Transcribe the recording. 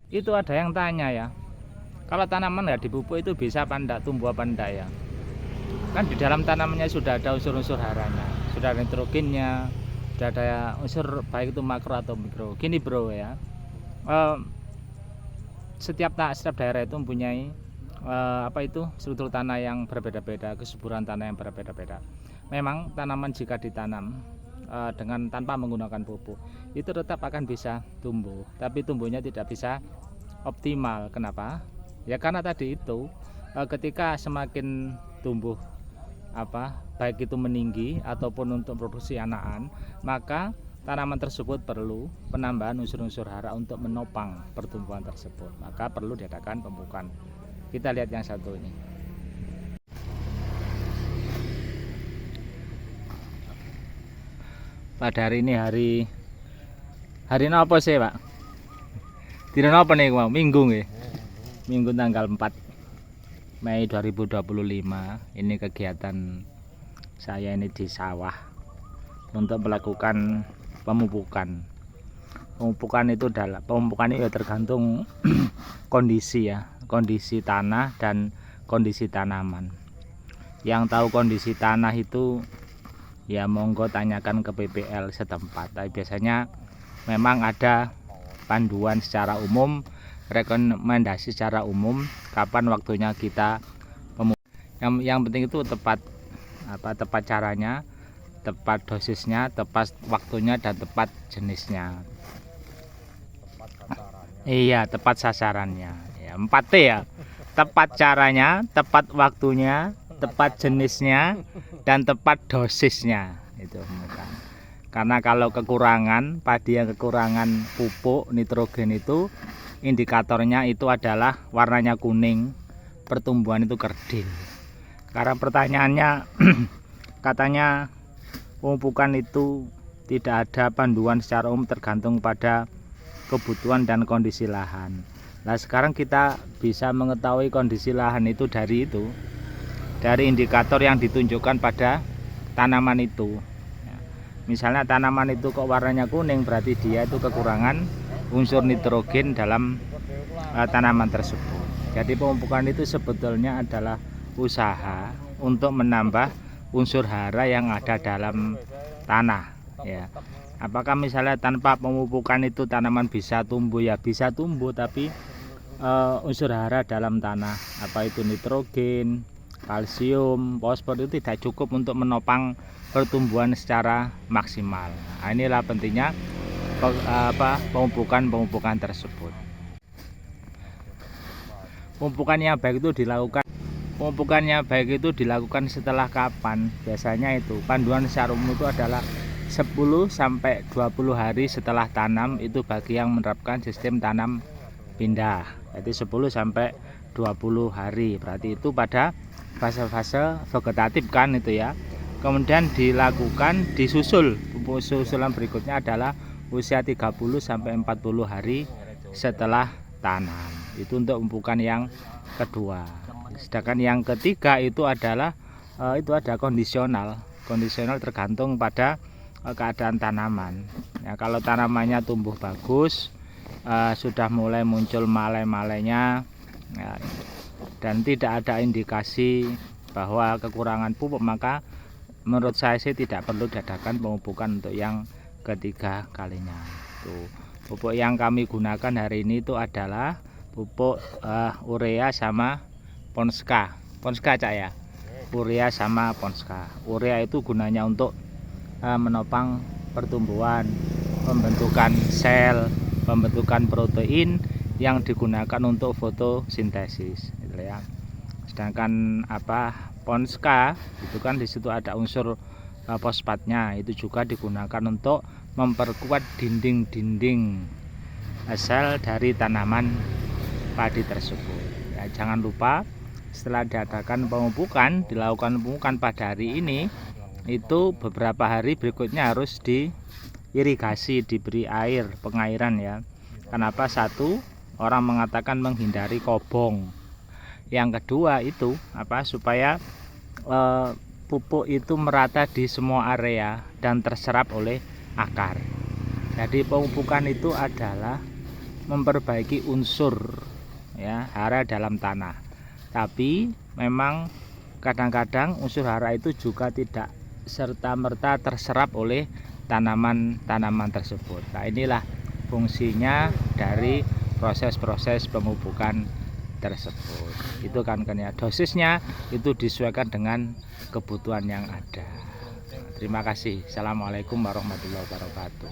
Itu ada yang tanya ya, kalau tanaman nggak dipupuk itu bisa apa enggak, tumbuh apa enggak ya? Kan di dalam tanamannya sudah ada unsur-unsur haranya, sudah ada nitrogennya, sudah ada unsur baik itu makro atau mikro. Gini bro ya, eh, setiap daerah itu mempunyai apa itu struktur tanah yang berbeda-beda, kesuburan tanah yang berbeda-beda. Memang tanaman jika ditanam dengan tanpa menggunakan pupuk itu tetap akan bisa tumbuh, tapi tumbuhnya tidak bisa optimal. Kenapa? Ya karena tadi itu ketika semakin tumbuh baik itu meninggi ataupun untuk produksi anakan, maka tanaman tersebut perlu penambahan unsur-unsur hara untuk menopang pertumbuhan tersebut. Maka perlu diadakan pemupukan. Kita lihat yang satu ini. Pada hari ini hari apa sih, Pak? Dina apa nih, Pak? Minggu nggih. Minggu tanggal 4 Mei 2025. Ini kegiatan saya ini di sawah untuk melakukan pemupukan. Pemupukan itu ya tergantung kondisi ya, kondisi tanah dan kondisi tanaman. Yang tahu kondisi tanah itu ya monggo tanyakan ke PPL setempat. Tapi biasanya memang ada panduan secara umum, rekomendasi secara umum kapan waktunya kita pemupukan. Yang penting itu tepat caranya, tepat dosisnya, tepat waktunya, dan tepat jenisnya. Iya, tepat sasarannya. Ya, 4T ya. Tepat caranya, tepat waktunya, tepat jenisnya, dan tepat dosisnya. Itu bukan. Karena kalau kekurangan, padi yang kekurangan pupuk nitrogen itu indikatornya itu adalah warnanya kuning, pertumbuhan itu kerdil. Karena pertanyaannya katanya pemupukan itu tidak ada panduan secara umum, tergantung pada kebutuhan dan kondisi lahan. Nah sekarang kita bisa mengetahui kondisi lahan itu dari indikator yang ditunjukkan pada tanaman itu. Misalnya tanaman itu kok warnanya kuning, berarti dia itu kekurangan unsur nitrogen dalam tanaman tersebut. Jadi pemupukan itu sebetulnya adalah usaha untuk menambah unsur hara yang ada dalam tanah ya. Apakah misalnya tanpa pemupukan itu tanaman bisa tumbuh? Ya bisa tumbuh, tapi unsur hara dalam tanah, apa itu nitrogen, kalsium, fosfor itu tidak cukup untuk menopang pertumbuhan secara maksimal. Nah, inilah pentingnya pemupukan tersebut. Pemupukannya baik itu dilakukan setelah kapan? Biasanya itu panduan secara umum itu adalah 10 sampai 20 hari setelah tanam, itu bagi yang menerapkan sistem tanam pindah. Jadi 10 sampai 20 hari, berarti itu pada fase-fase vegetatif kan itu ya. Kemudian dilakukan susulan berikutnya adalah usia 30 sampai 40 hari setelah tanam. Itu untuk pemupukan yang kedua. Sedangkan yang ketiga itu adalah itu ada kondisional tergantung pada keadaan tanaman ya. Kalau tanamannya tumbuh bagus, sudah mulai muncul malai-malainya ya, dan tidak ada indikasi bahwa kekurangan pupuk, maka menurut saya sih tidak perlu diadakan pemupukan untuk yang ketiga kalinya. Tuh, pupuk yang kami gunakan hari ini itu adalah pupuk urea sama Ponska Cak ya. Urea sama Ponska. Urea itu gunanya untuk menopang pertumbuhan, pembentukan sel, pembentukan protein yang digunakan untuk fotosintesis gitu ya. Sedangkan Ponska itu kan di situ ada unsur fosfatnya, itu juga digunakan untuk memperkuat dinding-dinding sel dari tanaman padi tersebut ya. Jangan lupa setelah diadakan dilakukan pemupukan pada hari ini, itu beberapa hari berikutnya harus diirigasi, diberi pengairan ya. Kenapa? Satu, orang mengatakan menghindari kobong. Yang kedua itu supaya pupuk itu merata di semua area dan terserap oleh akar. Jadi pemupukan itu adalah memperbaiki unsur ya hara dalam tanah. Tapi memang kadang-kadang unsur hara itu juga tidak serta-merta terserap oleh tanaman-tanaman tersebut. Nah, inilah fungsinya dari proses-proses pemupukan tersebut. Itu kan ya, dosisnya itu disesuaikan dengan kebutuhan yang ada. Terima kasih. Assalamualaikum warahmatullahi wabarakatuh.